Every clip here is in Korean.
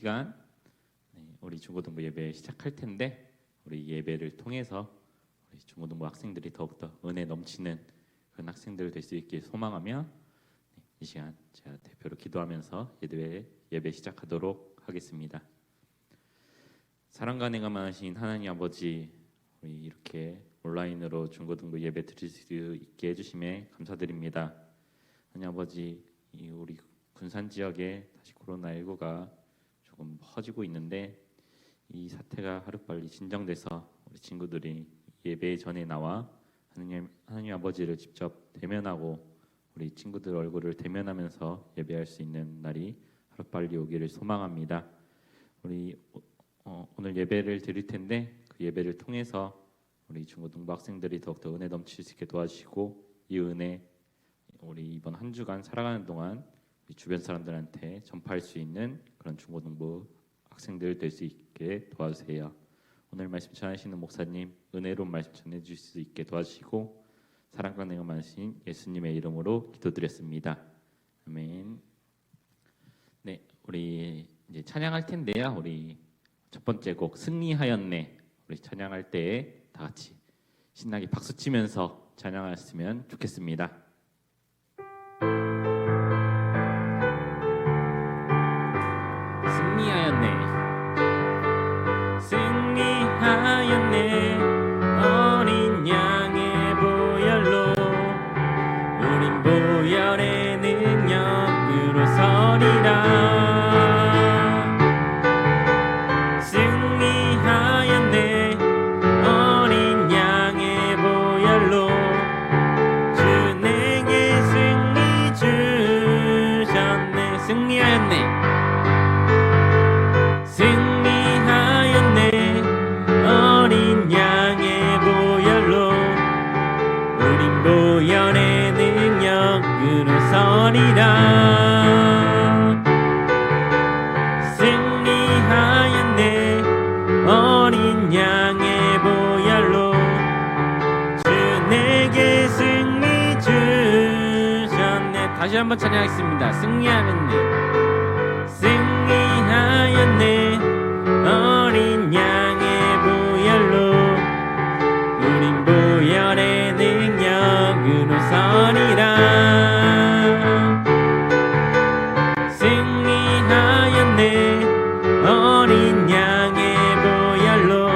시간 우리 중고등부 예배 시작할 텐데 우리 예배를 통해서 우리 중고등부 학생들이 더욱더 은혜 넘치는 그런 학생들 될 수 있길 소망하며 이 시간 제가 대표로 기도하면서 예배 시작하도록 하겠습니다. 사랑과 은혜가 많으신 하나님 아버지, 우리 이렇게 온라인으로 중고등부 예배 드릴 수 있게 해주심에 감사드립니다. 하나님 아버지, 우리 군산 지역에 다시 코로나19가 조금 퍼지고 있는데 이 사태가 하루빨리 진정돼서 우리 친구들이 예배 전에 나와 하나님 아버지를 직접 대면하고 우리 친구들 얼굴을 대면하면서 예배할 수 있는 날이 하루빨리 오기를 소망합니다. 우리 오늘 예배를 드릴 텐데 그 예배를 통해서 우리 중고등부 학생들이 더욱더 은혜 넘칠 수 있게 도와주시고 이 은혜 우리 이번 한 주간 살아가는 동안 우리 주변 사람들한테 전파할 수 있는 그런 중고등부 학생들 될 수 있게 도와주세요. 오늘 말씀 전하시는 목사님 은혜로운 말씀 전해주실 수 있게 도와주시고 사랑과 은혜가 많으신 예수님의 이름으로 기도드렸습니다. 아멘. 네, 우리 이제 찬양할 텐데요. 우리 첫 번째 곡 승리하였네. 우리 찬양할 때 다 같이 신나게 박수 치면서 찬양하셨으면 좋겠습니다. 승리하였네 어린 양의 보혈로 우린 보혈의 능력으로 서리라. 승리하였네 어린 양의 보혈로 주 내게 승리 주셨네. 승리하였네 어린 양의 보혈로 우린 보혈의 능력으로 서리라. 승리하였네 어린 양의 보혈로 주 내게 승리 주셨네. 다시 한번 찬양하겠습니다. 승리하였네 어린 양의 보혈로 우린 보혈의 능력으로 서리라. 승리하였네 어린 양의 보혈로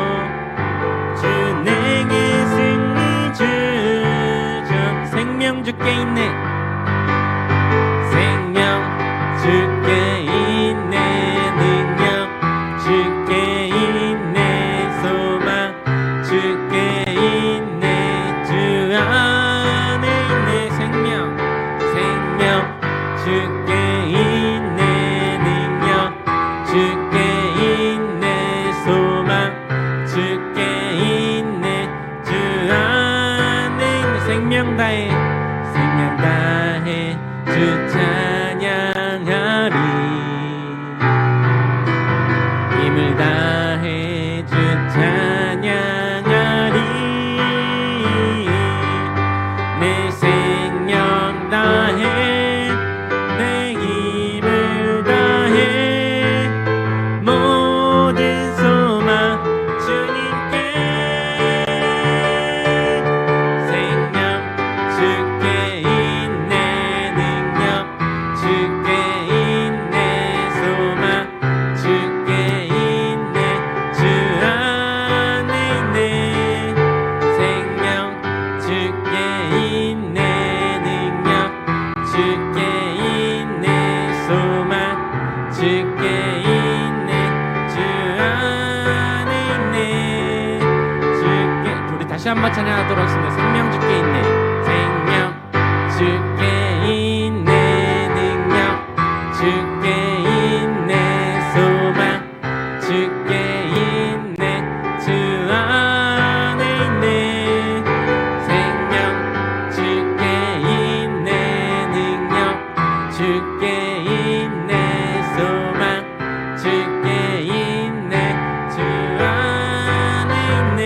주 내게 승리 주셨네. 생명 주께 있네 생명 주께 있네 능력 주께 있네 소망 주께 있네 주 안에 있네 생명 주께 있네 능력 주께 있네 소망 주께 있네 주 안에 있네 생명 다해 주 찬양하리 힘을 다해 주 찬양하리 내 생명 다해 내 힘을 다해 모든 소망 주님께 생명 주께 있네 능력 주께 있네 소망 주께 있네 주 안에 있네 생명 주께 있네 능력 주께 있네 소망 주께 있네 주 안에 있네 주께. 우리 다시 한번 찬양하도록 하겠습니다. 생명 주께 있네 생명 주께 있네 능력 주께 있네 소망 주께 있네 주 안에 있네 생명 주께 있네 능력 주께 있네 소망 주께 있네 주 안에 있네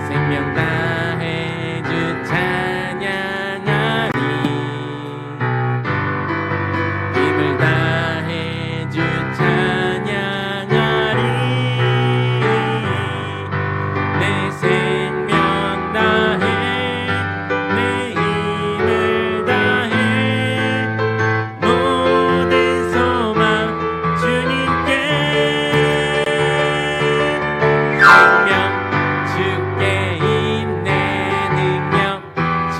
생명 다해 주 찬양하리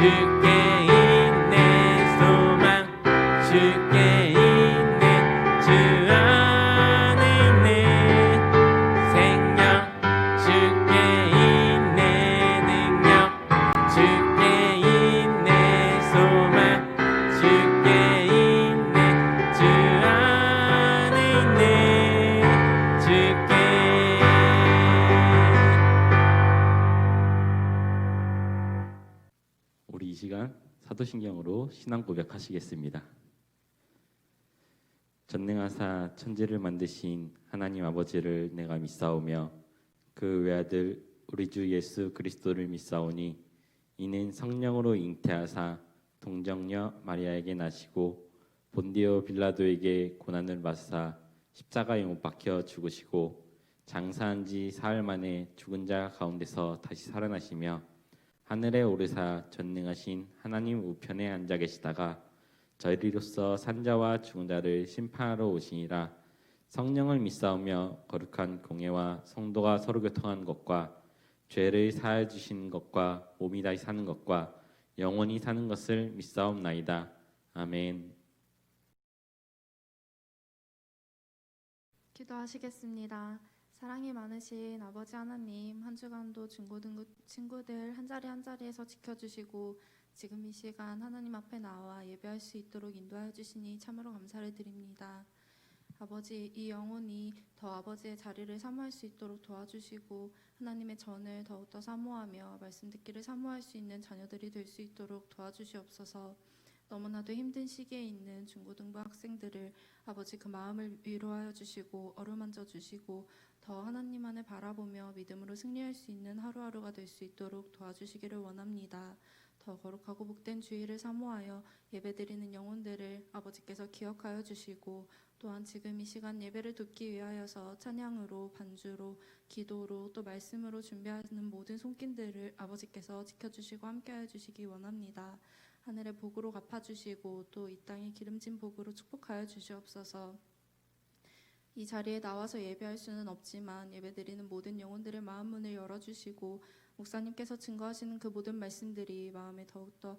주께 있네 소망 주께 있네 주 안에 있네 생명 주께 있네 능력 주께 있네 소망 주께 있네 주 안에 있네 주께. 우리 이 시간 사도신경으로 신앙 고백하시겠습니다. 전능하사 천지를 만드신 하나님 아버지를 내가 믿사오며 그 외아들 우리 주 예수 그리스도를 믿사오니 이는 성령으로 잉태하사 동정녀 마리아에게 나시고 본디오 빌라도에게 고난을 받으사 십자가에 못 박혀 죽으시고 장사한 지 사흘 만에 죽은 자 가운데서 다시 살아나시며 하늘에 오르사 전능하신 하나님 우편에 앉아 계시다가 저희로서 산자와 죽은 자를 심판하러 오시니라. 성령을 믿사오며 거룩한 공예와 성도가 서로 교통하는 것과 죄를 사하여 주시는 것과 몸이 다시 사는 것과 영원히 사는 것을 믿사옵나이다. 아멘. 기도하시겠습니다. 사랑이 많으신 아버지 하나님, 한 주간도 중고등 친구들 한 자리 한 자리에서 지켜주시고 지금 이 시간 하나님 앞에 나와 예배할 수 있도록 인도하여 주시니 참으로 감사를 드립니다. 아버지, 이 영혼이 더 아버지의 자리를 사모할 수 있도록 도와주시고 하나님의 전을 더욱더 사모하며 말씀 듣기를 사모할 수 있는 자녀들이 될 수 있도록 도와주시옵소서. 너무나도 힘든 시기에 있는 중고등부 학생들을 아버지 그 마음을 위로하여 주시고 어루만져 주시고 더 하나님만을 바라보며 믿음으로 승리할 수 있는 하루하루가 될 수 있도록 도와주시기를 원합니다. 더 거룩하고 복된 주일을 사모하여 예배드리는 영혼들을 아버지께서 기억하여 주시고 또한 지금 이 시간 예배를 돕기 위하여서 찬양으로 반주로 기도로 또 말씀으로 준비하는 모든 손길들을 아버지께서 지켜주시고 함께하여 주시기 원합니다. 하늘의 복으로 갚아주시고 또 이 땅의 기름진 복으로 축복하여 주시옵소서. 이 자리에 나와서 예배할 수는 없지만 예배드리는 모든 영혼들의 마음 문을 열어주시고 목사님께서 증거하시는 그 모든 말씀들이 마음에 더욱더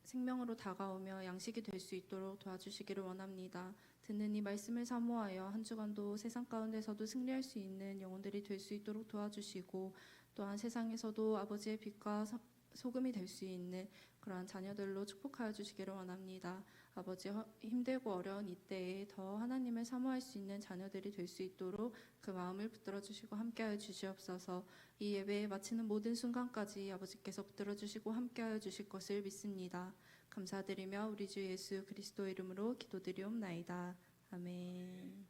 생명으로 다가오며 양식이 될 수 있도록 도와주시기를 원합니다. 듣는 이 말씀을 사모하여 한 주간도 세상 가운데서도 승리할 수 있는 영혼들이 될 수 있도록 도와주시고 또한 세상에서도 아버지의 빛과 소금이 될 수 있는 그러한 자녀들로 축복하여 주시기를 원합니다. 아버지 힘들고 어려운 이때에 더 하나님을 사모할 수 있는 자녀들이 될 수 있도록 그 마음을 붙들어 주시고 함께하여 주시옵소서. 이 예배에 마치는 모든 순간까지 아버지께서 붙들어 주시고 함께하여 주실 것을 믿습니다. 감사드리며 우리 주 예수 그리스도 이름으로 기도드리옵나이다. 아멘.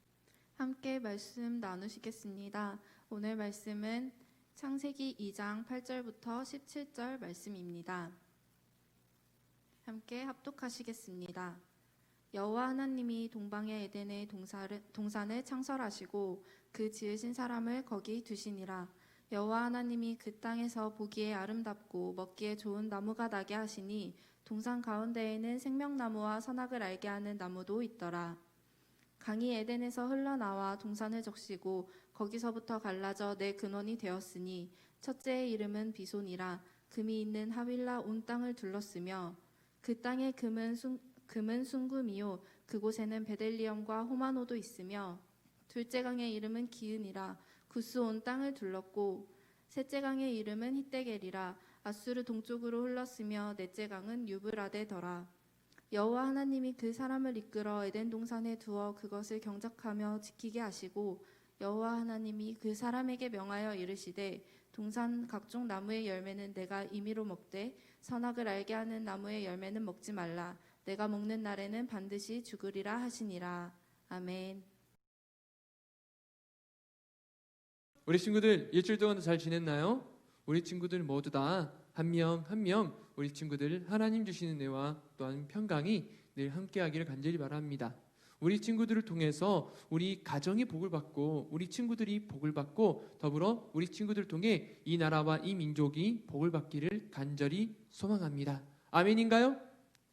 함께 말씀 나누시겠습니다. 오늘 말씀은 창세기 2장 8절부터 17절 말씀입니다. 함께 합독하시겠습니다. 여호와 하나님이 동방의 에덴의 동산을 창설하시고 그 지으신 사람을 거기 두시니라. 여호와 하나님이 그 땅에서 보기에 아름답고 먹기에 좋은 나무가 나게 하시니 동산 가운데에는 생명나무와 선악을 알게 하는 나무도 있더라. 강이 에덴에서 흘러나와 동산을 적시고 거기서부터 갈라져 내 근원이 되었으니 첫째의 이름은 비손이라. 금이 있는 하윌라 온 땅을 둘렀으며 그 땅의 금은 순금이요 그곳에는 베델리엄과 호마노도 있으며 둘째 강의 이름은 기은이라. 구스 온 땅을 둘렀고 셋째 강의 이름은 히데겔이라. 아수르 동쪽으로 흘렀으며 넷째 강은 유브라데더라. 여호와 하나님이 그 사람을 이끌어 에덴 동산에 두어 그것을 경작하며 지키게 하시고 여호와 하나님이 그 사람에게 명하여 이르시되 동산 각종 나무의 열매는 내가 임의로 먹되 선악을 알게 하는 나무의 열매는 먹지 말라. 내가 먹는 날에는 반드시 죽으리라 하시니라. 아멘. 우리 친구들 일주일 동안 잘 지냈나요? 우리 친구들 모두 다 한 명 한 명 우리 친구들 하나님 주시는 은혜와 또한 평강이 늘 함께하기를 간절히 바랍니다. 우리 친구들을 통해서 우리 가정이 복을 받고 우리 친구들이 복을 받고 더불어 우리 친구들을 통해 이 나라와 이 민족이 복을 받기를 간절히 소망합니다. 아멘인가요?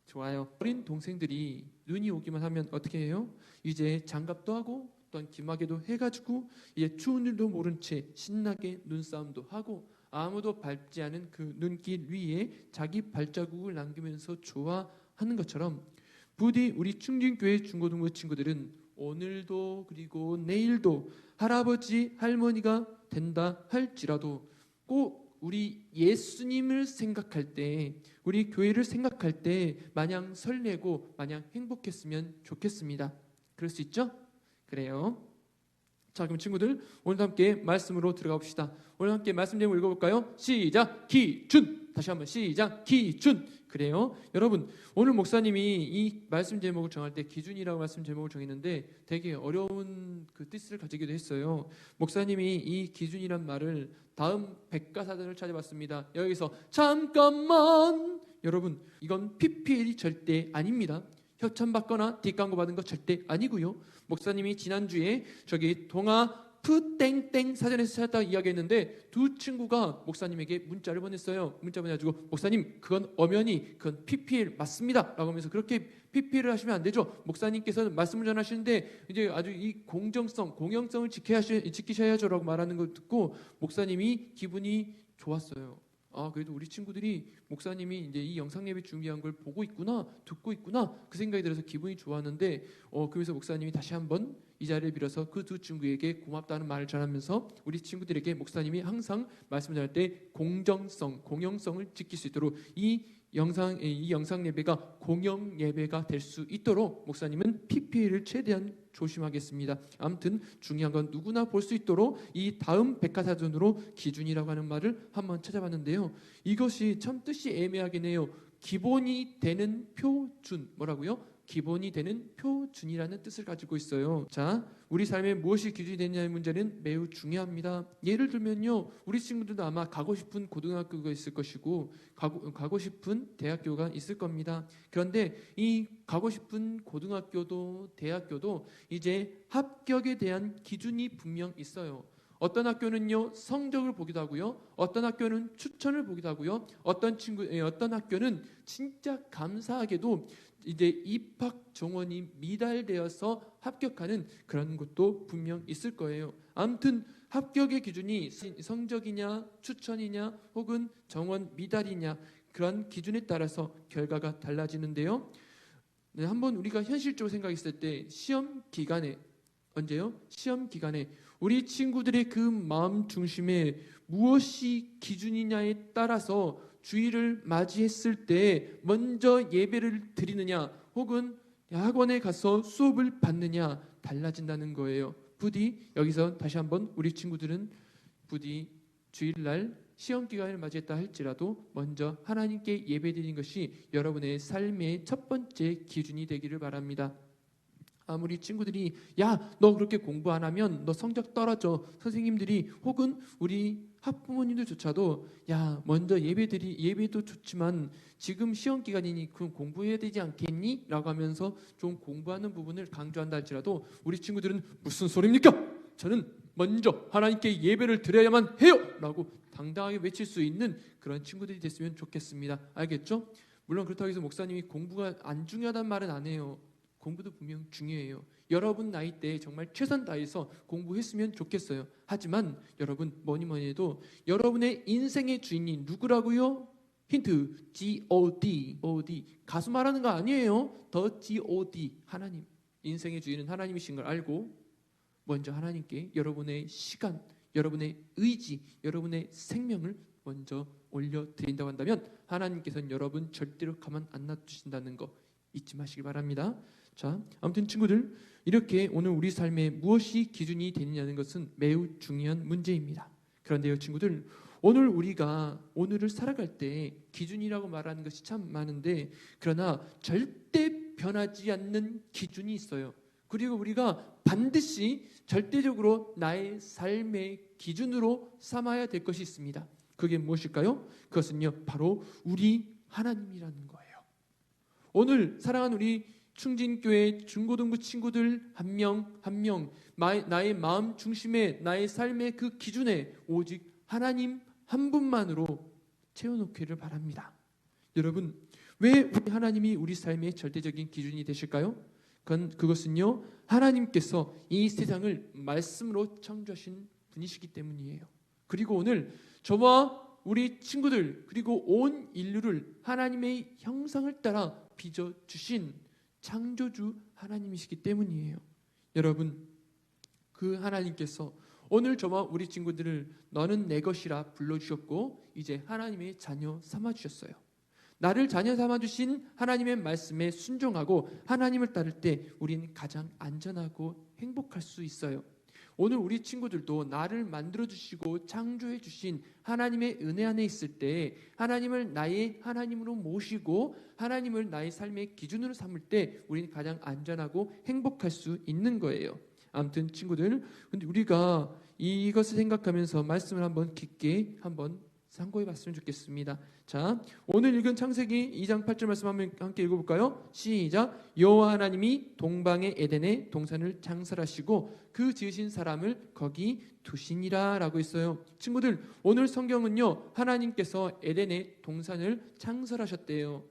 좋아요. 어린 동생들이 눈이 오기만 하면 어떻게 해요? 이제 장갑도 하고 또한 기마개도 해가지고 이제 추운 줄도 모른 채 신나게 눈싸움도 하고 아무도 밟지 않은 그 눈길 위에 자기 발자국을 남기면서 좋아하는 것처럼 부디 우리 충진교회 중고등부 친구들은 오늘도 그리고 내일도 할아버지 할머니가 된다 할지라도 꼭 우리 예수님을 생각할 때, 우리 교회를 생각할 때 마냥 설레고 마냥 행복했으면 좋겠습니다. 그럴 수 있죠? 그래요. 자, 그럼 친구들 오늘도 함께 말씀으로 들어가 봅시다. 오늘 함께 말씀 제목 읽어볼까요? 시작! 기준! 다시 한번 시작! 기준! 그래요. 여러분, 오늘 목사님이 이 말씀 제목을 정할 때 기준이라고 말씀 제목을 정했는데 되게 어려운 그 뜻을 가지기도 했어요. 목사님이 이 기준이란 말을 다음 백과사전을 찾아봤습니다. 여기서 잠깐만! 여러분, 이건 PPL이 절대 아닙니다. 협찬받거나 뒷광고 받은 거 절대 아니고요. 목사님이 지난주에 저기 동아 푸땡땡 사전에서 찾았다고 이야기했는데 두 친구가 목사님에게 문자를 보냈어요. 문자 보내가지고 목사님 그건 엄연히 그건 PPL 맞습니다 라고 하면서 그렇게 PPL을 하시면 안 되죠. 목사님께서는 말씀을 전하시는데 이제 아주 이 공정성, 공영성을 지키셔야죠 라고 말하는 걸 듣고 목사님이 기분이 좋았어요. 아, 그래도 우리 친구들이 목사님이 이제 이 영상 예배 준비한 걸 보고 있구나, 듣고 있구나 그 생각이 들어서 기분이 좋았는데 그래서 목사님이 다시 한번 이 자리를 빌어서 그 두 친구에게 고맙다는 말을 전하면서 우리 친구들에게 목사님이 항상 말씀을 전할 때 공정성, 공영성을 지킬 수 있도록 이 영상 예배가 공영 예배가 될 수 있도록 목사님은 PPL을 최대한 조심하겠습니다. 아무튼 중요한 건 누구나 볼 수 있도록 이 다음 백과사전으로 기준이라고 하는 말을 한번 찾아봤는데요. 이것이 참 뜻이 애매하긴 해요. 기본이 되는 표준, 뭐라고요? 기본이 되는 표준이라는 뜻을 가지고 있어요. 자, 우리 삶에 무엇이 기준이 되느냐의 문제는 매우 중요합니다. 예를 들면요, 우리 친구들도 아마 가고 싶은 고등학교가 있을 것이고 가고 싶은 대학교가 있을 겁니다. 그런데 이 가고 싶은 고등학교도 대학교도 이제 합격에 대한 기준이 분명 있어요. 어떤 학교는요 성적을 보기도 하고요, 어떤 학교는 추천을 보기도 하고요, 어떤 학교는 진짜 감사하게도 이제 입학 정원이 미달되어서 합격하는 그런 곳도 분명 있을 거예요. 아무튼 합격의 기준이 성적이냐 추천이냐 혹은 정원 미달이냐 그런 기준에 따라서 결과가 달라지는데요. 네, 한번 우리가 현실적으로 생각했을 때 시험 기간에 언제요? 시험 기간에 우리 친구들의 그 마음 중심에 무엇이 기준이냐에 따라서 주일을 맞이했을 때 먼저 예배를 드리느냐 혹은 학원에 가서 수업을 받느냐 달라진다는 거예요. 부디 여기서 다시 한번 우리 친구들은 부디 주일날 시험 기간을 맞이했다 할지라도 먼저 하나님께 예배드리는 것이 여러분의 삶의 첫 번째 기준이 되기를 바랍니다. 아무리 친구들이 야, 너 그렇게 공부 안 하면 너 성적 떨어져. 선생님들이 혹은 우리 학부모님들조차도 야, 먼저 예배도 좋지만 지금 시험 기간이니 그럼 공부해야 되지 않겠니? 라고 하면서 좀 공부하는 부분을 강조한다 할지라도 우리 친구들은 무슨 소리입니까? 저는 먼저 하나님께 예배를 드려야만 해요! 라고 당당하게 외칠 수 있는 그런 친구들이 됐으면 좋겠습니다. 알겠죠? 물론 그렇다고 해서 목사님이 공부가 안 중요하다는 말은 안 해요. 공부도 분명 중요해요. 여러분 나이 때 정말 최선 다해서 공부했으면 좋겠어요. 하지만 여러분 뭐니 해도 여러분의 인생의 주인이 누구라고요? 힌트 G.O.D. 가수 말하는 거 아니에요. 더 G.O.D. 하나님. 인생의 주인은 하나님이신 걸 알고 먼저 하나님께 여러분의 시간, 여러분의 의지, 여러분의 생명을 먼저 올려드린다고 한다면 하나님께서는 여러분 절대로 가만 안 놔두신다는 거 잊지 마시기 바랍니다. 자, 아무튼 친구들 이렇게 오늘 우리 삶에 무엇이 기준이 되느냐는 것은 매우 중요한 문제입니다. 그런데요 친구들, 오늘 우리가 오늘을 살아갈 때 기준이라고 말하는 것이 참 많은데 그러나 절대 변하지 않는 기준이 있어요. 그리고 우리가 반드시 절대적으로 나의 삶의 기준으로 삼아야 될 것이 있습니다. 그게 무엇일까요? 그것은요 바로 우리 하나님이라는 거예요. 오늘 사랑하는 우리 충진교회 중고등부 친구들 한 명 한 명 나의 마음 중심에 나의 삶의 그 기준에 오직 하나님 한 분만으로 채워놓기를 바랍니다. 여러분 왜 우리 하나님이 우리 삶의 절대적인 기준이 되실까요? 그것은요 하나님께서 이 세상을 말씀으로 창조하신 분이시기 때문이에요. 그리고 오늘 저와 우리 친구들 그리고 온 인류를 하나님의 형상을 따라 빚어 주신 창조주 하나님이시기 때문이에요. 여러분, 그 하나님께서 오늘 저와 우리 친구들을 너는 내 것이라 불러주셨고 이제 하나님의 자녀 삼아주셨어요. 나를 자녀 삼아주신 하나님의 말씀에 순종하고 하나님을 따를 때 우리는 가장 안전하고 행복할 수 있어요. 오늘 우리 친구들도 나를 만들어주시고 창조해주신 하나님의 은혜 안에 있을 때 하나님을 나의 하나님으로 모시고 하나님을 나의 삶의 기준으로 삼을 때 우리는 가장 안전하고 행복할 수 있는 거예요. 아무튼 친구들, 근데 우리가 이것을 생각하면서 말씀을 한번 깊게 한번 상고해 봤으면 좋겠습니다. 자, 오늘 읽은 창세기 2장 8절 말씀 한번 함께 읽어볼까요? 시작. 여호와 하나님이 동방의 에덴에 동산을 창설하시고 그 지으신 사람을 거기 두시니라 라고 있어요. 친구들, 오늘 성경은요 하나님께서 에덴에 동산을 창설하셨대요.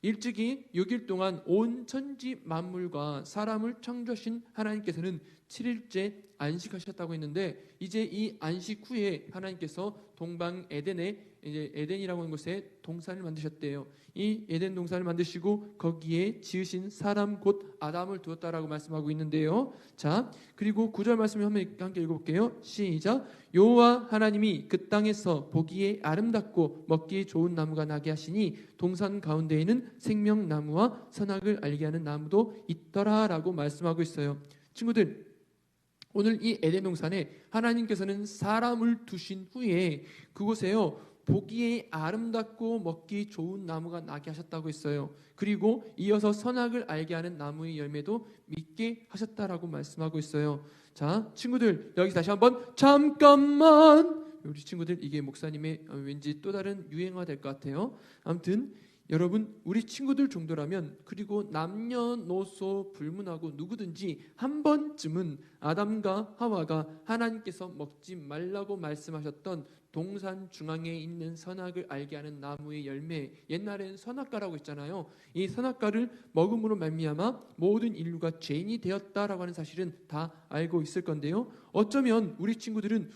일찍이 6일 동안 온 천지 만물과 사람을 창조하신 하나님께서는 7일째 안식하셨다고 했는데 이제 이 안식 후에 하나님께서 동방 에덴에 이제 에덴이라고 하는 곳에 동산을 만드셨대요. 이 에덴 동산을 만드시고 거기에 지으신 사람 곧 아담을 두었다라고 말씀하고 있는데요. 자, 그리고 9절 말씀을 한번 함께 읽어볼게요. 시작. 여호와 하나님이 그 땅에서 보기에 아름답고 먹기 좋은 나무가 나게 하시니 동산 가운데에는 생명나무와 선악을 알게 하는 나무도 있더라라고 말씀하고 있어요. 친구들, 오늘 이 에덴 동산에 하나님께서는 사람을 두신 후에 그곳에요 보기에 아름답고 먹기 좋은 나무가 나게 하셨다고 했어요. 그리고 이어서 선악을 알게 하는 나무의 열매도 맺게 하셨다라고 말씀하고 있어요. 자, 친구들, 여기 다시 한번 잠깐만. 우리 친구들, 이게 목사님의 왠지 또 다른 유행어가 될 것 같아요. 아무튼 여러분, 우리 친구들 정도라면, 그리고 남녀노소 불문하고 누구든지 한 번쯤은 아담과 하와가 하나님께서 먹지 말라고 말씀하셨던 동산 중앙에 있는 선악을 알게 하는 나무의 열매, 옛날에는 선악과라고 했잖아요. 이 선악과를 먹음으로 말미암아 모든 인류가 죄인이 되었다라고 하는 사실은 다 알고 있을 건데요. 어쩌면 우리 친구들은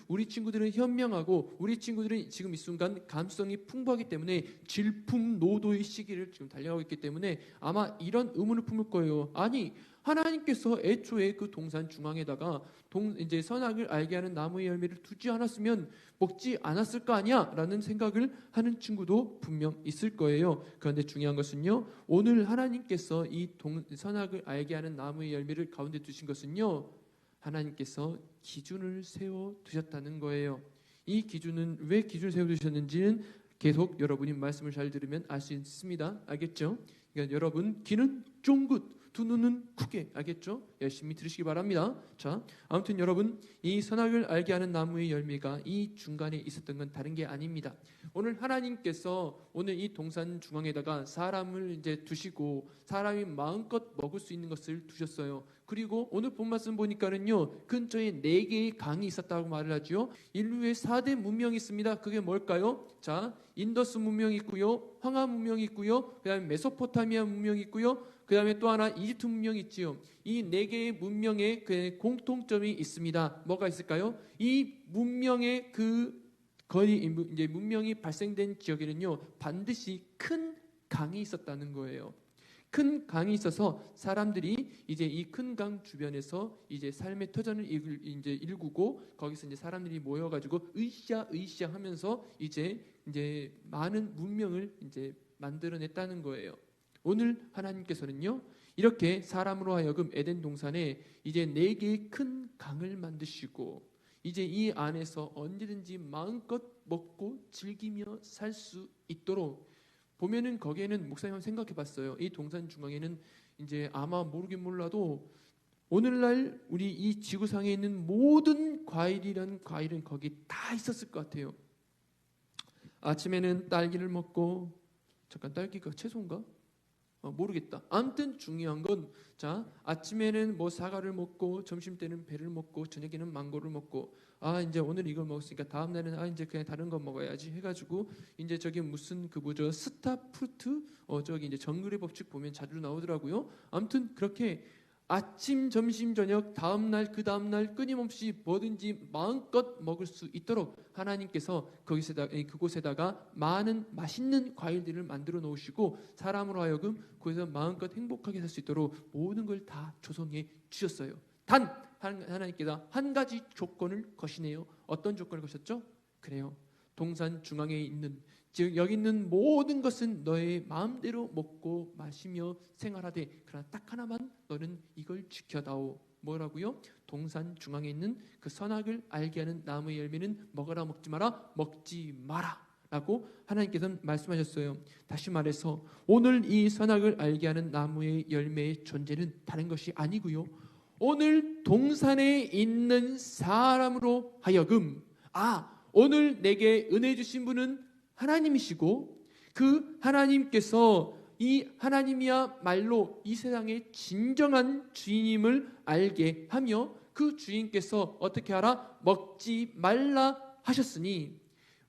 현명하고 우리 친구들은 지금 이 순간 감수성이 풍부하기 때문에 질풍노도의 시기를 지금 달려가고 있기 때문에 아마 이런 의문을 품을 거예요. 아니, 하나님께서 애초에 그 동산 중앙에다가 이제 선악을 알게 하는 나무의 열매를 두지 않았으면 먹지 않았을 거 아니야? 라는 생각을 하는 친구도 분명 있을 거예요. 그런데 중요한 것은요, 오늘 하나님께서 이 선악을 알게 하는 나무의 열매를 가운데 두신 것은요, 하나님께서 기준을 세워 두셨다는 거예요. 이 기준은 왜 기준을 세워 두셨는지는 계속 여러분이 말씀을 잘 들으면 알 수 있습니다. 알겠죠? 그러니까 여러분, 귀는 쫑긋, 두 눈은 크게, 알겠죠? 열심히 들으시기 바랍니다. 자, 아무튼 여러분, 이 선악을 알게 하는 나무의 열매가 이 중간에 있었던 건 다른 게 아닙니다. 오늘 하나님께서 오늘 이 동산 중앙에다가 사람을 이제 두시고 사람이 마음껏 먹을 수 있는 것을 두셨어요. 그리고 오늘 본 말씀 보니까는요, 근처에 4개의 강이 있었다고 말을 하죠. 인류의 4대 문명이 있습니다. 그게 뭘까요? 자, 인더스 문명이 있고요, 황하 문명이 있고요, 그 다음에 메소포타미아 문명이 있고요, 그 다음에 또 하나 이집트 문명이 있지요. 이 4개의 문명에 그 공통점이 있습니다. 뭐가 있을까요? 이 문명의 이제 문명이 발생된 지역에는요, 반드시 큰 강이 있었다는 거예요. 큰 강이 있어서 사람들이 이제 이 큰 강 주변에서 이제 삶의 터전을 이제 일구고 거기서 이제 사람들이 모여가지고 으쌰 하면서 이제 많은 문명을 이제 만들어냈다는 거예요. 오늘 하나님께서는요, 이렇게 사람으로 하여금 에덴 동산에 이제 4개의 큰 강을 만드시고 이제 이 안에서 언제든지 마음껏 먹고 즐기며 살 수 있도록, 보면은 거기에는 목사님 한번 생각해 봤어요. 이 동산 중앙에는 이제 아마 모르긴 몰라도 오늘날 우리 이 지구상에 있는 모든 과일은 거기 다 있었을 것 같아요. 아침에는 딸기를 먹고, 잠깐, 딸기가 채소인가? 모르겠다. 아무튼 중요한 건, 자, 아침에는 뭐 사과를 먹고, 점심 때는 배를 먹고, 저녁에는 망고를 먹고, 이제 오늘 이걸 먹었으니까 다음 날은 이제 그냥 다른 거 먹어야지 해가지고 이제 저기 무슨 스타프루트, 저기 이제 정글의 법칙 보면 자주 나오더라고요. 아무튼 그렇게 아침, 점심, 저녁, 다음날, 그 다음날 끊임없이 뭐든지 마음껏 먹을 수 있도록 하나님께서 그곳에다가 많은 맛있는 과일들을 만들어 놓으시고 사람으로 하여금 거기서 마음껏 행복하게 살 수 있도록 모든 걸 다 조성해 주셨어요. 단 하나님께서 한 가지 조건을 거시네요. 어떤 조건을 거셨죠? 그래요. 동산 중앙에 있는, 즉 여기 있는 모든 것은 너의 마음대로 먹고 마시며 생활하되 그러나 딱 하나만 너는 이걸 지켜다오. 뭐라고요? 동산 중앙에 있는 그 선악을 알게 하는 나무의 열매는 먹어라 먹지 마라 먹지 마라 라고 하나님께서는 말씀하셨어요. 다시 말해서 오늘 이 선악을 알게 하는 나무의 열매의 존재는 다른 것이 아니고요, 오늘 동산에 있는 사람으로 하여금 오늘 내게 은혜 주신 분은 하나님이시고 그 하나님께서 이 하나님이야말로 이 세상의 진정한 주인임을 알게 하며 그 주인께서 어떻게 하라? 먹지 말라 하셨으니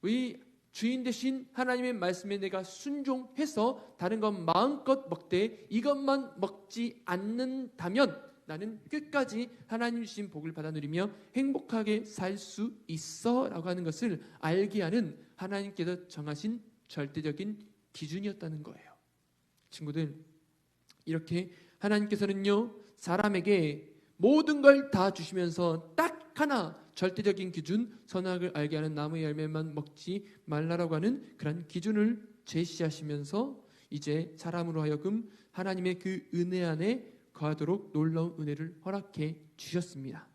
이 주인 되신 하나님의 말씀에 내가 순종해서 다른 것 마음껏 먹되 이것만 먹지 않는다면 나는 끝까지 하나님 주신 복을 받아 누리며 행복하게 살 수 있어 라고 하는 것을 알게 하는 하나님께서 정하신 절대적인 기준이었다는 거예요. 친구들, 이렇게 하나님께서는요 사람에게 모든 걸 다 주시면서 딱 하나 절대적인 기준, 선악을 알게 하는 나무의 열매만 먹지 말라라고 하는 그런 기준을 제시하시면서 이제 사람으로 하여금 하나님의 그 은혜 안에 거하도록 놀라운 은혜를 허락해 주셨습니다.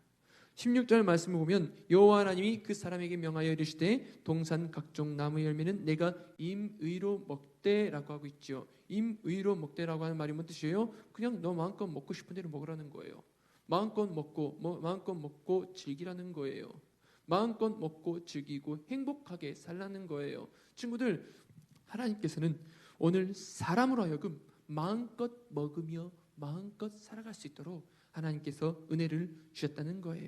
16절 말씀을 보면 여호와 하나님이 그 사람에게 명하여 이르시되 동산 각종 나무의 열매는 내가 임의로 먹되라고 하고 있죠. 임의로 먹되라고 하는 말이 뭔 뜻이에요? 그냥 너 마음껏 먹고 싶은 대로 먹으라는 거예요. 마음껏 먹고 즐기라는 거예요. 마음껏 먹고 즐기고 행복하게 살라는 거예요. 친구들, 하나님께서는 오늘 사람으로 하여금 마음껏 먹으며 마음껏 살아갈 수 있도록 하나님께서 은혜를 주셨다는 거예요.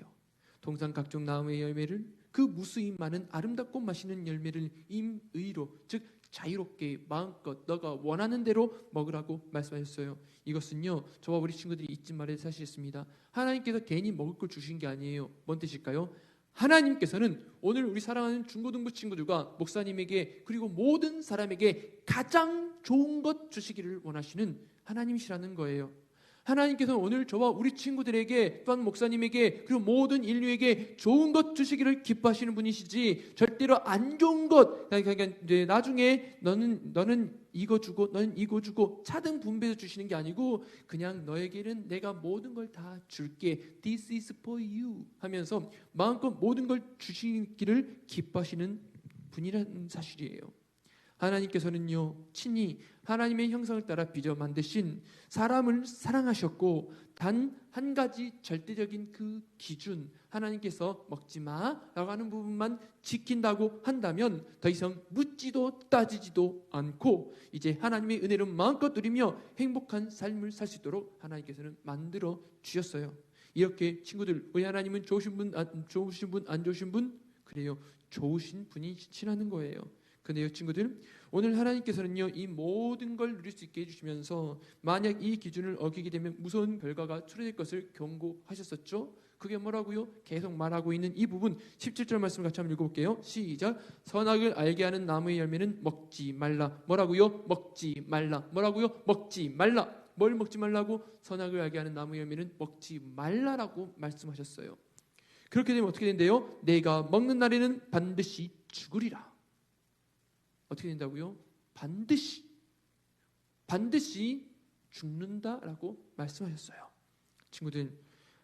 동산 각종 나무의 열매를, 그 무수히 많은 아름답고 맛있는 열매를 임의로, 즉 자유롭게 마음껏 너가 원하는 대로 먹으라고 말씀하셨어요. 이것은요 저와 우리 친구들이 잊지 말아야 할 사실이었습니다. 하나님께서 괜히 먹을 걸 주신 게 아니에요. 뭔 뜻일까요? 하나님께서는 오늘 우리 사랑하는 중고등부 친구들과 목사님에게 그리고 모든 사람에게 가장 좋은 것 주시기를 원하시는 하나님이시라는 거예요. 하나님께서는 오늘 저와 우리 친구들에게 또한 목사님에게 그리고 모든 인류에게 좋은 것 주시기를 기뻐하시는 분이시지 절대로 안 좋은 것, 그러니까 이제 나중에 너는 이거 주고 너는 이거 주고 차등 분배해서 주시는 게 아니고 그냥 너에게는 내가 모든 걸 다 줄게, This is for you 하면서 마음껏 모든 걸 주시기를 기뻐하시는 분이라는 사실이에요. 하나님께서는요 친히 하나님의 형상을 따라 빚어 만드신 사람을 사랑하셨고 단 한 가지 절대적인 그 기준, 하나님께서 먹지 마라고 하는 부분만 지킨다고 한다면 더 이상 묻지도 따지지도 않고 이제 하나님의 은혜를 마음껏 누리며 행복한 삶을 살 수 있도록 하나님께서는 만들어 주셨어요. 이렇게 친구들, 우리 하나님은 좋으신 분, 안 좋으신 분? 그래요. 좋으신 분이시라는 거예요. 근데요 친구들, 오늘 하나님께서는요 이 모든 걸 누릴 수 있게 해주시면서 만약 이 기준을 어기게 되면 무서운 결과가 초래될 것을 경고하셨었죠. 그게 뭐라고요? 계속 말하고 있는 이 부분 17절 말씀을 같이 한번 읽어볼게요. 시작. 선악을 알게 하는 나무의 열매는 먹지 말라. 뭐라고요? 먹지 말라. 뭐라고요? 먹지 말라. 뭘 먹지 말라고? 선악을 알게 하는 나무의 열매는 먹지 말라라고 말씀하셨어요. 그렇게 되면 어떻게 된대요? 내가 먹는 날에는 반드시 죽으리라. 어떻게 된다고요? 반드시 죽는다라고 말씀하셨어요. 친구들,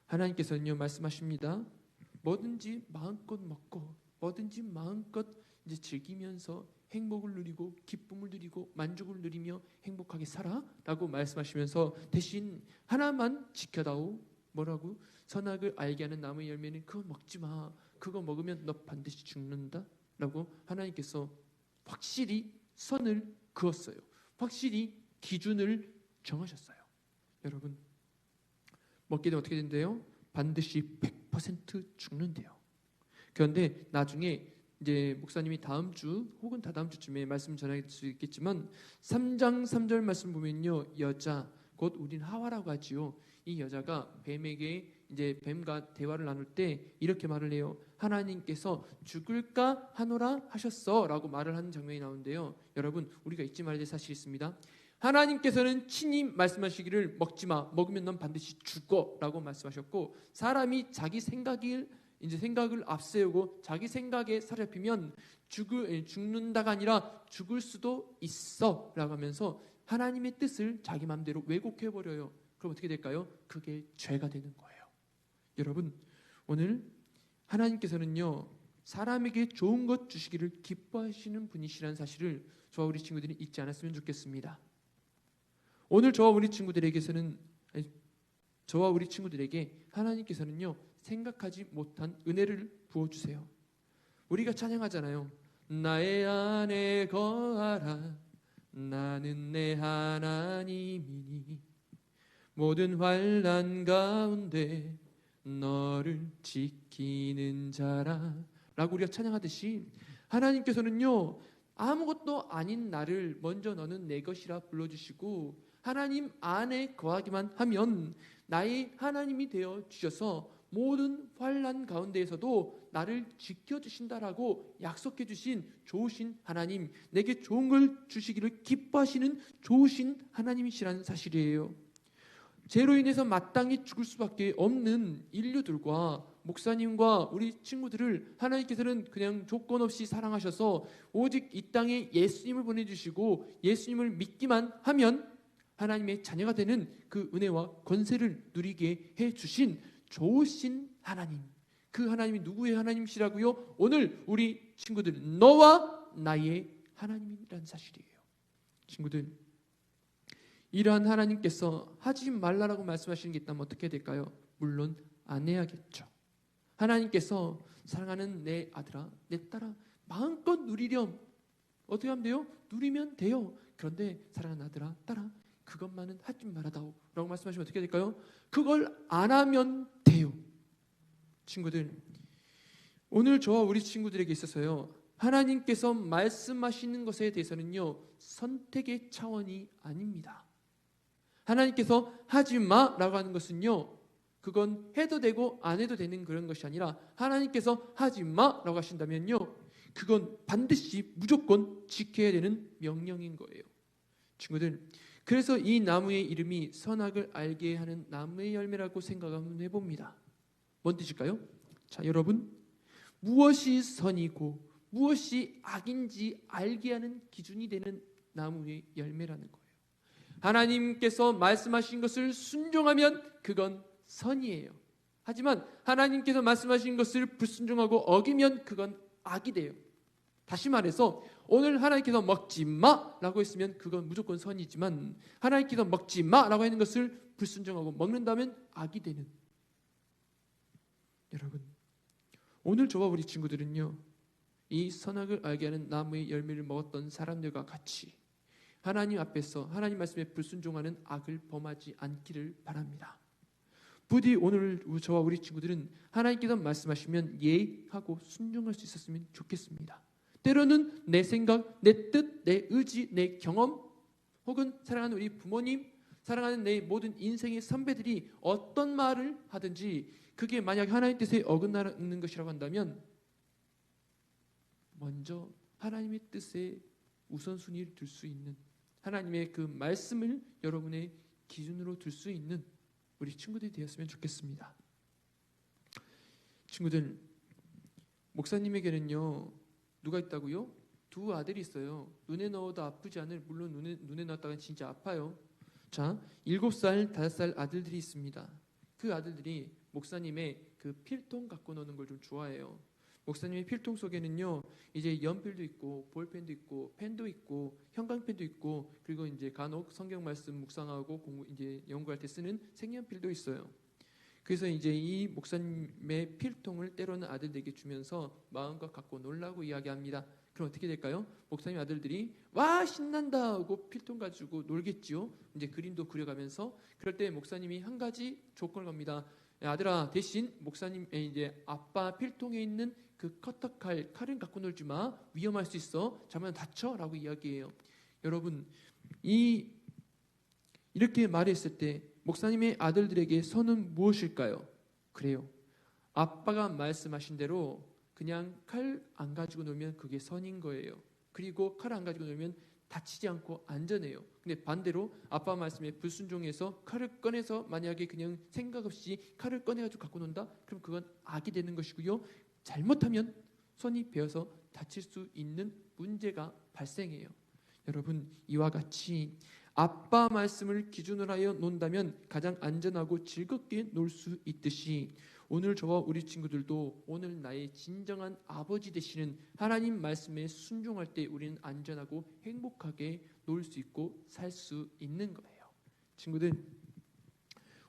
하나님께서는요 말씀하십니다. 뭐든지 마음껏 먹고 뭐든지 마음껏 이제 즐기면서 행복을 누리고 기쁨을 누리고 만족을 누리며 행복하게 살아라고 말씀하시면서 대신 하나만 지켜다오. 뭐라고? 선악을 알게 하는 나무의 열매는 그거 먹지 마. 그거 먹으면 너 반드시 죽는다라고 하나님께서 확실히 선을 그었어요. 확실히 기준을 정하셨어요. 여러분, 먹게 되면 어떻게 된대요? 반드시 100% 죽는데요. 그런데 나중에 이제 목사님이 다음 주 혹은 다다음 주쯤에 말씀 전할 수 있겠지만 3장 3절 말씀 보면요 여자, 곧 우린 하와라고 하지요. 이 여자가 뱀에게 이제 뱀과 대화를 나눌 때 이렇게 말을 해요. 하나님께서 죽을까 하노라 하셨어라고 말을 하는 장면이 나오는데요. 여러분, 우리가 잊지 말아야 될 사실이 있습니다. 하나님께서는 친히 말씀하시기를 먹지 마, 먹으면 넌 반드시 죽어라고 말씀하셨고, 사람이 자기 생각을 앞세우고 자기 생각에 사로잡히면 죽는다가 아니라 죽을 수도 있어라고 하면서 하나님의 뜻을 자기 마음대로 왜곡해 버려요. 그럼 어떻게 될까요? 그게 죄가 되는 거예요. 여러분, 오늘 하나님께서는요, 사람에게 좋은 것 주시기를 기뻐하시는 분이시라는 사실을 저와 우리 친구들이 잊지 않았으면 좋겠습니다. 오늘 저와 우리 친구들에게 하나님께서는요, 생각하지 못한 은혜를 부어주세요. 우리가 찬양하잖아요. 나의 안에 거하라, 나는 내 하나님이니 모든 환난 가운데 너를 지키는 자라 라고 우리가 찬양하듯이, 하나님께서는요, 아무것도 아닌 나를 먼저 너는 내 것이라 불러주시고 하나님 안에 거하기만 하면 나의 하나님이 되어 주셔서 모든 환난 가운데에서도 나를 지켜주신다라고 약속해 주신 좋으신 하나님, 내게 좋은 걸 주시기를 기뻐하시는 좋으신 하나님이시라는 사실이에요. 죄로 인해서 마땅히 죽을 수밖에 없는 인류들과 목사님과 우리 친구들을 하나님께서는 그냥 조건 없이 사랑하셔서 오직 이 땅에 예수님을 보내주시고 예수님을 믿기만 하면 하나님의 자녀가 되는 그 은혜와 권세를 누리게 해주신 좋으신 하나님, 그 하나님이 누구의 하나님이시라고요? 오늘 우리 친구들, 너와 나의 하나님이라는 사실이에요. 친구들, 이러한 하나님께서 하지 말라라고 말씀하시는 게 있다면 어떻게 될까요? 물론 안 해야겠죠. 하나님께서 사랑하는 내 아들아, 내 딸아, 마음껏 누리렴. 어떻게 하면 돼요? 누리면 돼요. 그런데 사랑하는 아들아, 딸아, 그것만은 하지 말아다오 라고 말씀하시면 어떻게 될까요? 그걸 안 하면 돼요. 친구들, 오늘 저와 우리 친구들에게 있어서요, 하나님께서 말씀하시는 것에 대해서는요, 선택의 차원이 아닙니다. 하나님께서 하지 마라고 하는 것은요, 그건 해도 되고 안 해도 되는 그런 것이 아니라 하나님께서 하지 마라고 하신다면요, 그건 반드시 무조건 지켜야 되는 명령인 거예요. 친구들, 그래서 이 나무의 이름이 선악을 알게 하는 나무의 열매라고 생각 한번 해봅니다. 뭔 뜻일까요? 자, 여러분, 무엇이 선이고 무엇이 악인지 알게 하는 기준이 되는 나무의 열매라는 거예요. 하나님께서 말씀하신 것을 순종하면 그건 선이에요. 하지만 하나님께서 말씀하신 것을 불순종하고 어기면 그건 악이 돼요. 다시 말해서 오늘 하나님께서 먹지 마라고 했으면 그건 무조건 선이지만, 하나님께서 먹지 마라고 하는 것을 불순종하고 먹는다면 악이 되는. 여러분, 오늘 저와 우리 친구들은요, 이 선악을 알게 하는 나무의 열매를 먹었던 사람들과 같이 하나님 앞에서 하나님 말씀에 불순종하는 악을 범하지 않기를 바랍니다. 부디 오늘 저와 우리 친구들은 하나님께서 말씀하시면 예하고 순종할 수 있었으면 좋겠습니다. 때로는 내 생각, 내 뜻, 내 의지, 내 경험, 혹은 사랑하는 우리 부모님, 사랑하는 내 모든 인생의 선배들이 어떤 말을 하든지 그게 만약 하나님 뜻에 어긋나는 것이라고 한다면 먼저 하나님의 뜻에 우선순위를 둘 수 있는, 하나님의 그 말씀을 여러분의 기준으로 둘 수 있는 우리 친구들이 되었으면 좋겠습니다. 친구들, 목사님에게는요, 누가 있다고요? 두 아들이 있어요. 눈에 넣어도 아프지 않을, 물론 눈에 넣었다가 진짜 아파요. 자, 7살, 5살 아들들이 있습니다. 그 아들들이 목사님의 그 필통 갖고 노는 걸 좀 좋아해요. 목사님의 필통 속에는요, 이제 연필도 있고 볼펜도 있고 펜도 있고 형광펜도 있고, 그리고 이제 간혹 성경 말씀 묵상하고 이제 연구할 때 쓰는 색연필도 있어요. 그래서 이제 이 목사님의 필통을 때로는 아들들에게 주면서 마음껏 갖고 놀라고 이야기합니다. 그럼 어떻게 될까요? 목사님 아들들이 와 신난다 하고 필통 가지고 놀겠지요. 이제 그림도 그려가면서, 그럴 때 목사님이 한 가지 조건을 겁니다. 아들아, 대신 목사님의 이제 아빠 필통에 있는 그 칼은 갖고 놀지 마. 위험할 수 있어. 잘못 다쳐라고 이야기해요. 여러분, 이렇게 말했을 때 목사님의 아들들에게 선은 무엇일까요? 그래요. 아빠가 말씀하신 대로 그냥 칼 안 가지고 놀면 그게 선인 거예요. 그리고 칼 안 가지고 놀면 다치지 않고 안전해요. 근데 반대로 아빠 말씀에 불순종해서 칼을 꺼내서 만약에 그냥 생각 없이 칼을 꺼내가지고 갖고 논다? 그럼 그건 악이 되는 것이고요. 잘못하면 손이 베어서 다칠 수 있는 문제가 발생해요. 여러분, 이와 같이 아빠 말씀을 기준으로 하여 논다면 가장 안전하고 즐겁게 놀 수 있듯이 오늘 저와 우리 친구들도 오늘 나의 진정한 아버지 되시는 하나님 말씀에 순종할 때 우리는 안전하고 행복하게 놀 수 있고 살 수 있는 거예요. 친구들,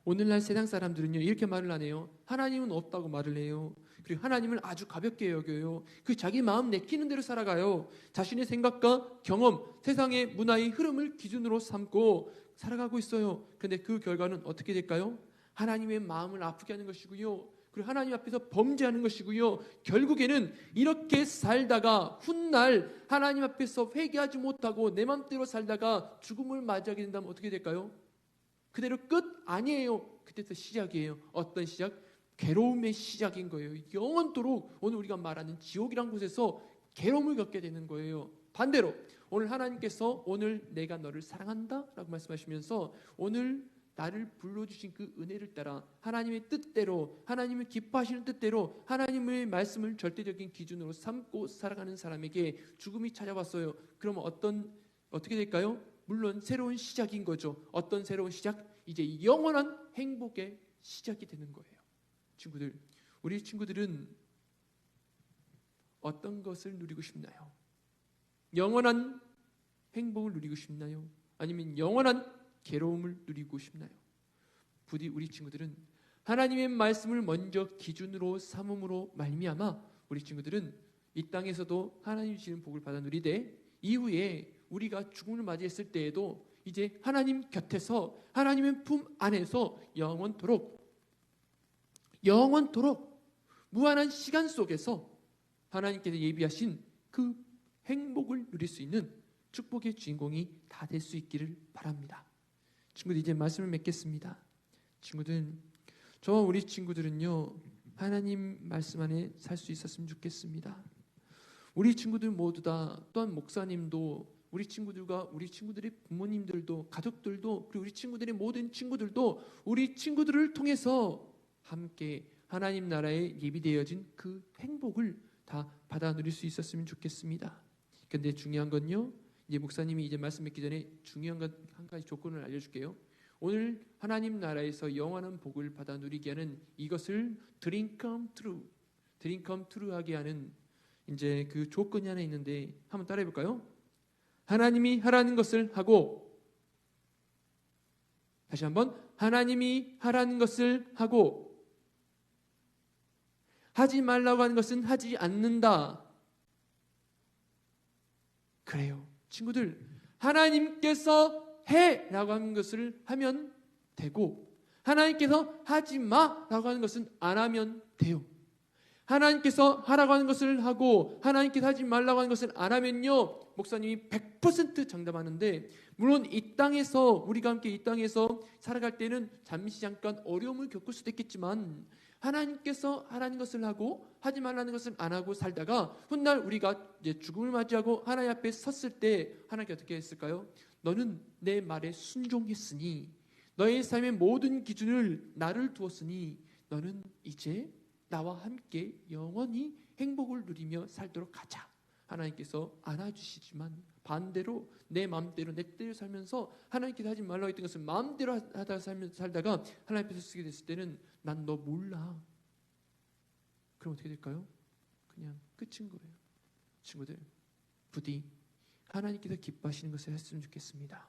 오늘날 세상 사람들은요 이렇게 말을 안 해요. 하나님은 없다고 말을 해요. 그리고 하나님을 아주 가볍게 여겨요. 그 자기 마음 내키는 대로 살아가요. 자신의 생각과 경험, 세상의 문화의 흐름을 기준으로 삼고 살아가고 있어요. 그런데 그 결과는 어떻게 될까요? 하나님의 마음을 아프게 하는 것이고요. 그리고 하나님 앞에서 범죄하는 것이고요. 결국에는 이렇게 살다가 훗날 하나님 앞에서 회개하지 못하고 내 맘대로 살다가 죽음을 맞이하게 된다면 어떻게 될까요? 그대로 끝 아니에요. 그때부터 시작이에요. 어떤 시작? 괴로움의 시작인 거예요. 영원토록 오늘 우리가 말하는 지옥이란 곳에서 괴로움을 겪게 되는 거예요. 반대로 오늘 하나님께서 오늘 내가 너를 사랑한다 라고 말씀하시면서 오늘 나를 불러주신 그 은혜를 따라 하나님의 뜻대로 하나님을 기뻐하시는 뜻대로 하나님의 말씀을 절대적인 기준으로 삼고 살아가는 사람에게 죽음이 찾아왔어요. 그러면 어떻게 될까요? 물론 새로운 시작인 거죠. 어떤 새로운 시작? 이제 영원한 행복의 시작이 되는 거예요. 친구들, 우리 친구들은 어떤 것을 누리고 싶나요? 영원한 행복을 누리고 싶나요? 아니면 영원한 괴로움을 누리고 싶나요? 부디 우리 친구들은 하나님의 말씀을 먼저 기준으로 삼음으로 말미암아 우리 친구들은 이 땅에서도 하나님 주시는 복을 받아 누리되 이후에 우리가 죽음을 맞이했을 때에도 이제 하나님 곁에서 하나님의 품 안에서 영원토록 무한한 시간 속에서 하나님께서 예비하신 그 행복을 누릴 수 있는 축복의 주인공이 다 될 수 있기를 바랍니다. 친구들, 이제 말씀을 맺겠습니다. 친구들, 저와 우리 친구들은요 하나님 말씀 안에 살 수 있었으면 좋겠습니다. 우리 친구들 모두 다, 또한 목사님도, 우리 친구들과 우리 친구들의 부모님들도, 가족들도, 그리고 우리 친구들의 모든 친구들도 우리 친구들을 통해서 함께 하나님 나라에 예비되어진 그 행복을 다 받아 누릴 수 있었으면 좋겠습니다. 그런데 중요한 건요, 이제 목사님이 이제 말씀 맺기 전에 중요한 것 한 가지 조건을 알려줄게요. 오늘 하나님 나라에서 영원한 복을 받아 누리게 하는 이것을 dream come true 하게 하는 이제 그 조건이 하나 있는데 한번 따라해 볼까요? 하나님이 하라는 것을 하고, 다시 한번, 하나님이 하라는 것을 하고 하지 말라고 하는 것은 하지 않는다. 그래요. 친구들, 하나님께서 해라고 하는 것을 하면 되고 하나님께서 하지 마라고 하는 것은 안 하면 돼요. 하나님께서 하라고 하는 것을 하고 하나님께서 하지 말라고 하는 것을 안 하면요, 목사님이 100% 장담하는데, 물론 이 땅에서 우리가 함께 이 땅에서 살아갈 때는 잠시 잠깐 어려움을 겪을 수도 있겠지만 하나님께서 하라는 것을 하고 하지 말라는 것을 안 하고 살다가 훗날 우리가 이제 죽음을 맞이하고 하나님 앞에 섰을 때 하나님께 어떻게 했을까요? 너는 내 말에 순종했으니, 너의 삶의 모든 기준을 나를 두었으니 너는 이제 나와 함께 영원히 행복을 누리며 살도록 하자. 하나님께서 안아주시지만 반대로 내 마음대로 내 뜻대로 살면서 하나님께서 하지 말라고 했던 것을 마음대로 하다가 살다가 하나님 앞에서 쓰게 됐을 때는 난 너 몰라. 그럼 어떻게 될까요? 그냥 끝인 거예요. 친구들, 부디 하나님께서 기뻐하시는 것을 했으면 좋겠습니다.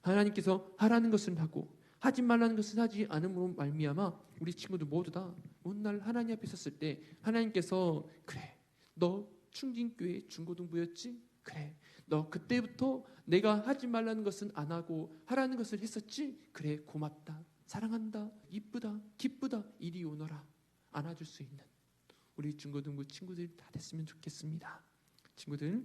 하나님께서 하라는 것을 하고 하지 말라는 것을 하지 않음으로 말미암아 우리 친구들 모두 다 오늘 하나님 앞에 섰을 때 하나님께서, 그래, 너 충진교회 중고등부였지? 그래, 너 그때부터 내가 하지 말라는 것은 안 하고 하라는 것을 했었지? 그래, 고맙다, 사랑한다, 이쁘다, 기쁘다, 이리 오너라. 안아줄 수 있는 우리 중고등부 친구들이 다 됐으면 좋겠습니다. 친구들,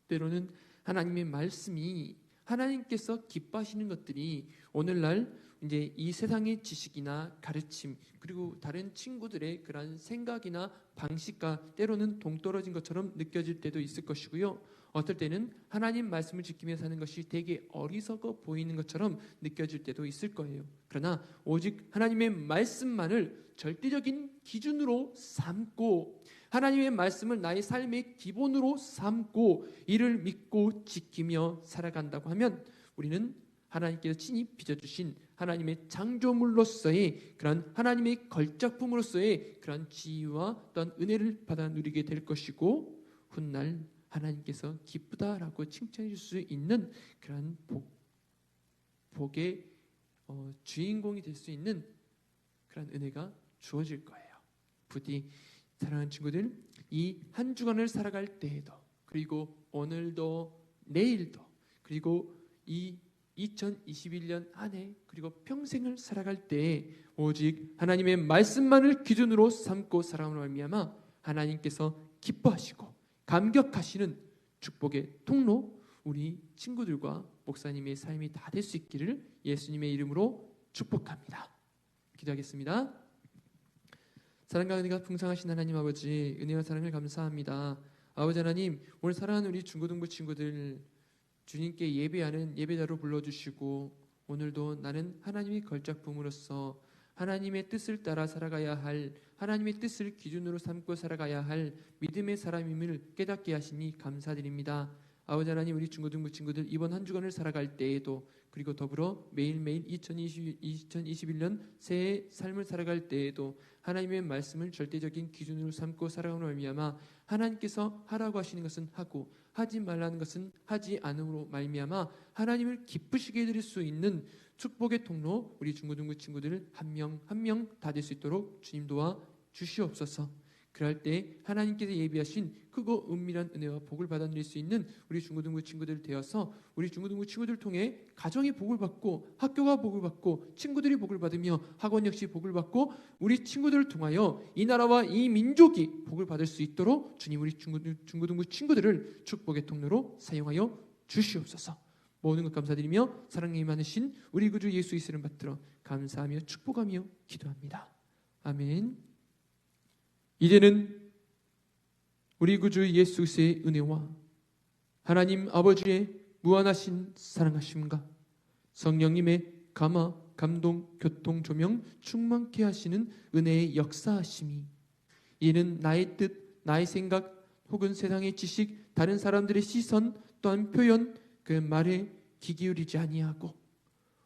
때로는 하나님의 말씀이 하나님께서 기뻐하시는 것들이 오늘날 이제 이 세상의 지식이나 가르침 그리고 다른 친구들의 그런 생각이나 방식과 때로는 동떨어진 것처럼 느껴질 때도 있을 것이고요. 어떨 때는 하나님 말씀을 지키며 사는 것이 되게 어리석어 보이는 것처럼 느껴질 때도 있을 거예요. 그러나 오직 하나님의 말씀만을 절대적인 기준으로 삼고 하나님의 말씀을 나의 삶의 기본으로 삼고 이를 믿고 지키며 살아간다고 하면 우리는 하나님께서 친히 빚어주신 하나님의 창조물로서의 그런 하나님의 걸작품으로서의 그런 지위와 또한 은혜를 받아 누리게 될 것이고 훗날 하나님께서 기쁘다라고 칭찬해 줄 수 있는 그런 복의 주인공이 될 수 있는 그런 은혜가 주어질 거예요. 부디 사랑하는 친구들, 이 한 주간을 살아갈 때에도 그리고 오늘도 내일도 그리고 이 2021년 안에 그리고 평생을 살아갈 때에 오직 하나님의 말씀만을 기준으로 삼고 살아오는 말미암아 하나님께서 기뻐하시고 감격하시는 축복의 통로 우리 친구들과 목사님의 삶이 다 될 수 있기를 예수님의 이름으로 축복합니다. 기도하겠습니다. 사랑과 은혜가 풍성하신 하나님 아버지, 은혜와 사랑을 감사합니다. 아버지 하나님, 오늘 사랑하는 우리 중고등부 친구들 주님께 예배하는 예배자로 불러주시고 오늘도 나는 하나님의 걸작품으로서 하나님의 뜻을 따라 살아가야 할, 하나님의 뜻을 기준으로 삼고 살아가야 할 믿음의 사람임을 깨닫게 하시니 감사드립니다. 아버지 하나님, 우리 중고등부 친구들 이번 한 주간을 살아갈 때에도 그리고 더불어 매일매일 2021년 새해 삶을 살아갈 때에도 하나님의 말씀을 절대적인 기준으로 삼고 살아가는 말미암아 하나님께서 하라고 하시는 것은 하고 하지 말라는 것은 하지 않음으로 말미암아 하나님을 기쁘시게 해드릴 수 있는 축복의 통로 우리 중고등부 친구들 한 명 한 명 다 될 수 있도록 주님 도와 주시옵소서. 그럴 때 하나님께서 예비하신 크고 은밀한 은혜와 복을 받아 누릴 수 있는 우리 중고등부 친구들 되어서 우리 중고등부 친구들 통해 가정이 복을 받고 학교가 복을 받고 친구들이 복을 받으며 학원 역시 복을 받고 우리 친구들을 통하여 이 나라와 이 민족이 복을 받을 수 있도록 주님 우리 중고등부 친구들을 축복의 통로로 사용하여 주시옵소서. 모든 것 감사드리며 사랑이 많으신 우리 구주 예수 이름을 받들어 감사하며 축복하며 기도합니다. 아멘. 이제는 우리 구주 예수 그리스도의 은혜와 하나님 아버지의 무한하신 사랑하심과 성령님의 감화, 감동, 교통, 조명 충만케 하시는 은혜의 역사하심이 이는 나의 뜻, 나의 생각 혹은 세상의 지식, 다른 사람들의 시선 또한 표현 그 말에 귀 기울이지 아니하고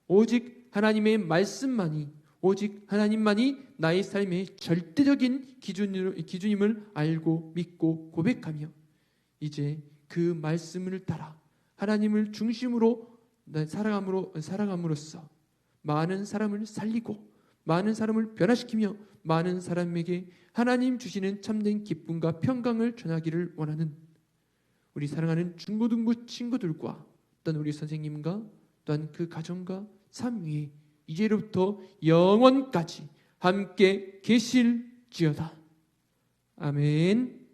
오직 하나님의 말씀만이 오직 하나님만이 나의 삶의 절대적인 기준임을 알고 믿고 고백하며 이제 그 말씀을 따라 하나님을 중심으로 살아감으로써 많은 사람을 살리고 많은 사람을 변화시키며 많은 사람에게 하나님 주시는 참된 기쁨과 평강을 전하기를 원하는 우리 사랑하는 중고등부 친구들과 또한 우리 선생님과 또한 그 가정과 삶 위에 이제로부터 영원까지 함께 계실지어다. 아멘.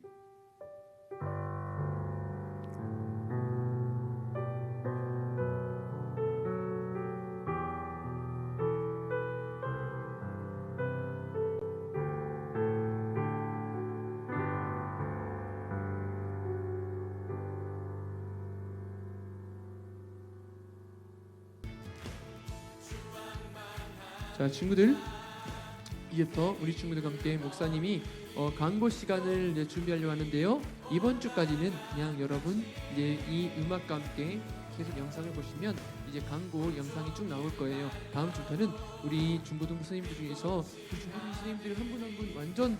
자, 친구들, 이제부터 우리 친구들과 함께 목사님이 광고 시간을 이제 준비하려고 하는데요. 이번 주까지는 그냥 여러분 이제 이 음악과 함께 계속 영상을 보시면 이제 광고 영상이 쭉 나올 거예요. 다음 주부터는 우리 중고등부 선생님들 중에서 우리 중고등부 선생님들 한 분 한 분 완전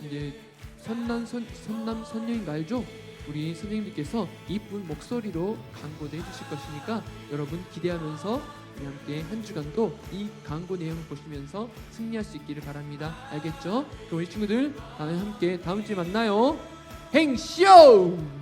이제 선남 선녀인 거 알죠? 우리 선생님들께서 이쁜 목소리로 광고도 해주실 것이니까 여러분 기대하면서 우리 함께 한 주간도 이 광고 내용을 보시면서 승리할 수 있기를 바랍니다. 알겠죠? 그럼 우리 친구들 다음에 함께 다음 주에 만나요. 행쇼!